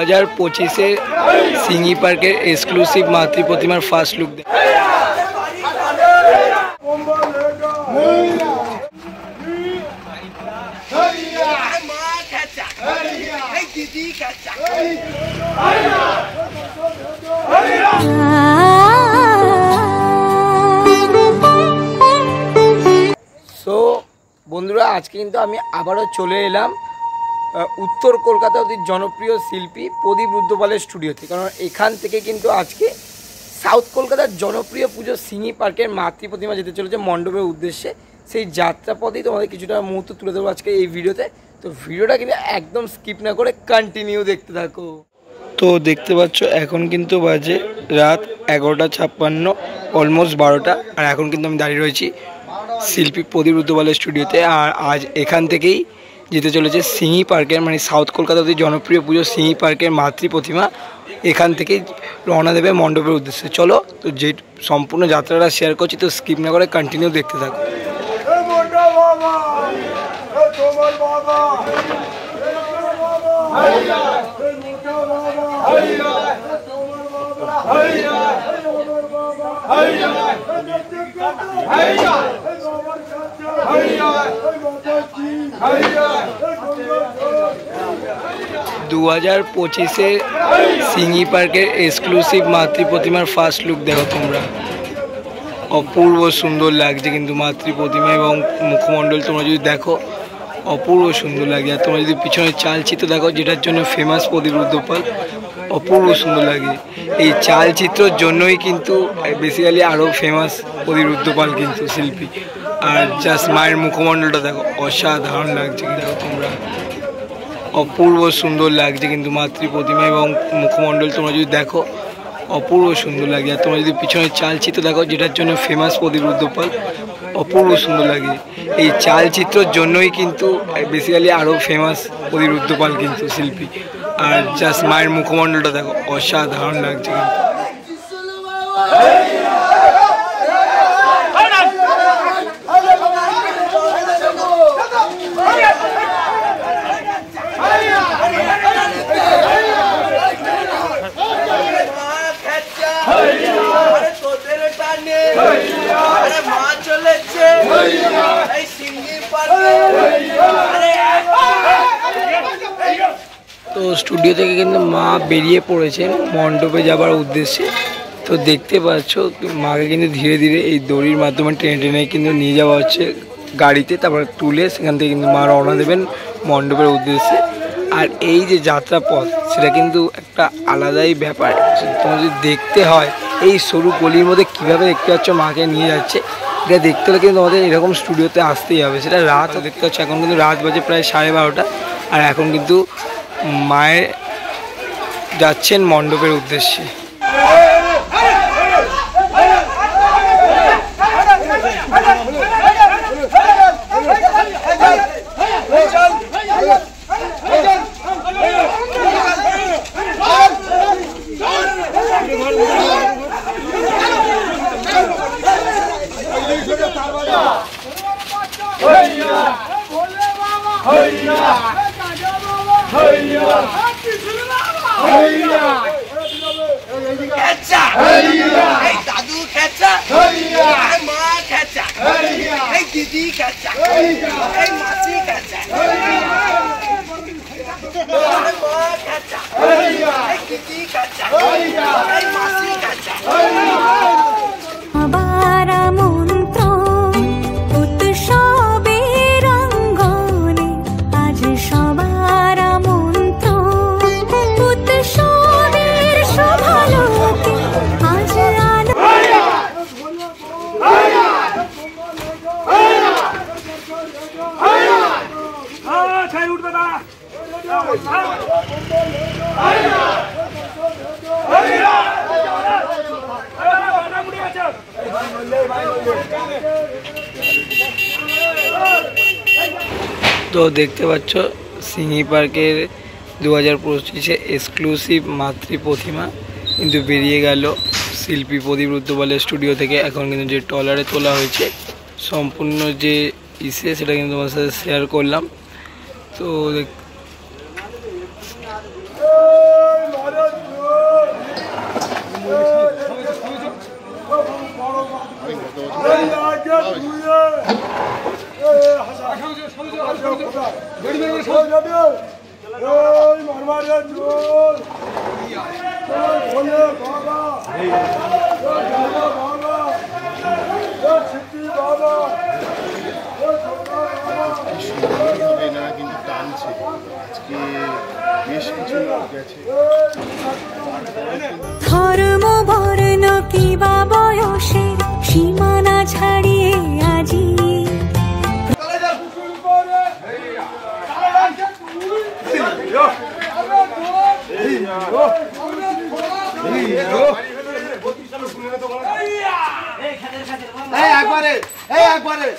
2025 সিঙ্গি পার্কের এক্সক্লুসিভ মাতৃ প্রতিমার ফার্স্ট লুক। সো বন্ধুরা, আজকে কিন্তু আমি আবারও চলে এলাম উত্তর কলকাতার অতি জনপ্রিয় শিল্পী প্রদীপ রুদ্রপালের স্টুডিওতে। কারণ এখান থেকে কিন্তু আজকে সাউথ কলকাতার জনপ্রিয় পুজো সিঙ্গি পার্কের মাতৃ প্রতিমা যেতে চলেছে মণ্ডপের উদ্দেশ্যে। সেই যাত্রাপথেই তোমাদের কিছুটা মুহূর্ত তুলে দেবো আজকে এই ভিডিওতে। তো ভিডিওটা কিন্তু একদম স্কিপ না করে কন্টিনিউ দেখতে থাকো। তো দেখতে পাচ্ছ এখন কিন্তু বাজে রাত 11:56, অলমোস্ট 12টা। আর এখন কিন্তু আমি দাঁড়িয়ে রয়েছি শিল্পী প্রদীপ রুদ্রপালের স্টুডিওতে। আর আজ এখান থেকেই যেতে চলেছে সিঙ্গি পার্কের, মানে সাউথ কলকাতার অতি জনপ্রিয় পুজো সিঙ্গি পার্কের মাতৃ প্রতিমা। এখান থেকেই রওনা দেবে মণ্ডপের উদ্দেশ্যে। চলো, তো যে সম্পূর্ণ যাত্রাটা শেয়ার করছি, তো স্কিপ না করে কন্টিনিউ দেখতে থাকো। দু 2025 সিঙ্গি পার্কের এক্সক্লুসিভ মাতৃ প্রতিমার ফার্স্ট লুক দেখো তোমরা। অপূর্ব সুন্দর লাগছে কিন্তু মাতৃ প্রতিমা এবং মুখমণ্ডল তোমরা যদি দেখো অপূর্ব সুন্দর লাগে। আর তোমরা যদি পিছনে চালচিত্র দেখো, যেটার জন্য ফেমাস প্রদীপ রুদ্রপাল, অপূর্ব সুন্দর লাগে। এই চালচিত্রের জন্যই কিন্তু বেসিক্যালি আরও ফেমাস প্রদীপ রুদ্রপাল কিন্তু শিল্পী। আর জাস্ট মায়ের মুখমণ্ডলটা দেখো, অসাধারণ লাগছে দেখো তোমরা। অপূর্ব সুন্দর লাগছে কিন্তু মাতৃ প্রতিমা এবং মুখমণ্ডল তোমরা যদি দেখো অপূর্ব সুন্দর লাগে। আর তোমরা যদি পিছনে চালচিত্র দেখো, যেটার জন্য ফেমাস প্রদীপ রুদ্রপাল, অপূর্ব সুন্দর লাগে। এই চালচিত্রের জন্যই কিন্তু বেসিক্যালি আরও ফেমাস প্রদীপ রুদ্রপাল কিন্তু শিল্পী। আর জাস্ট মায়ের মুখমণ্ডলটা দেখো, অসাধারণ লাগছে কিন্তু। তো স্টুডিও থেকে কিন্তু মা বেরিয়ে পড়েছেন মণ্ডপে যাবার উদ্দেশ্যে। তো দেখতে পাচ্ছ মাকে কিন্তু ধীরে ধীরে এই দড়ির মাধ্যমে টেনে টেনে কিন্তু নিয়ে যাওয়া হচ্ছে গাড়িতে, তারপরে তুলে সেখান থেকে কিন্তু মা রওনা দেবেন মণ্ডপের উদ্দেশ্যে। আর এই যে যাত্রাপথ, সেটা কিন্তু একটা আলাদাই ব্যাপার। তোমার যদি দেখতে হয় এই সরু গলির মধ্যে কীভাবে দেখতে পাচ্ছ মাকে নিয়ে যাচ্ছে, এটা দেখতে হলে কিন্তু তোমাদের এরকম স্টুডিওতে আসতেই হবে। সেটা রাত দেখতে পাচ্ছ, এখন কিন্তু রাত বাজে প্রায় 12:30। আর এখন কিন্তু মায়ের যাচ্ছেন মণ্ডপের উদ্দেশ্যে। তো দেখতে পাচ্ছ সিঙ্গি পার্কের 2025 এক্সক্লুসিভ মাতৃ প্রতিমা কিন্তু বেরিয়ে গেল শিল্পী প্রদীপ রুদ্রপালের স্টুডিও থেকে। এখন কিন্তু যে ট্রলারে তোলা হয়েছে সম্পূর্ণ যে সেটা কিন্তু তোমার সাথে শেয়ার করলাম। তো ধর্ম বর্ণ কিবা বয়সের সীমানা ছাড়িয়ে আজি একবারে একবারে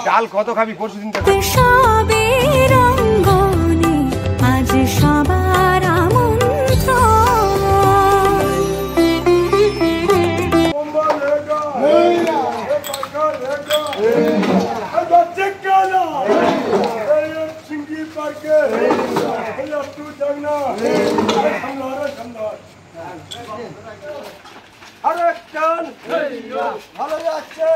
ডাল কত খাবি পরশু দিন সবের অঙ্গনে আজ সবার ভালো যাচ্ছে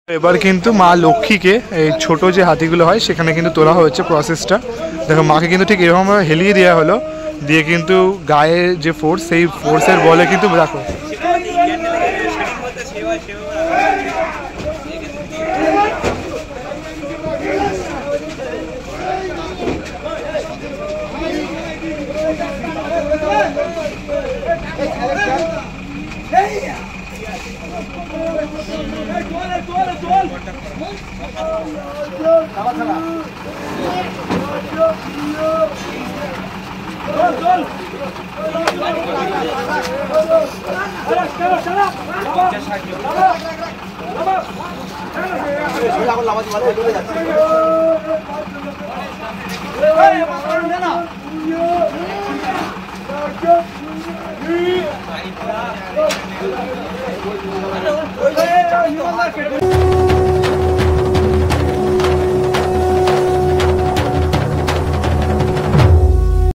এবার কিন্তু মা লক্ষ্মীকে এই ছোট যে হাতিগুলো হয় সেখানে কিন্তু তোলা হয়েছে প্রসেসটা। দেখো মাকে কিন্তু ঠিক এরকমভাবে হেলিয়ে দেওয়া হলো, দিয়ে কিন্তু গায়ে যে ফোর্স সেই ফোর্সের বলে কিন্তু দেখো না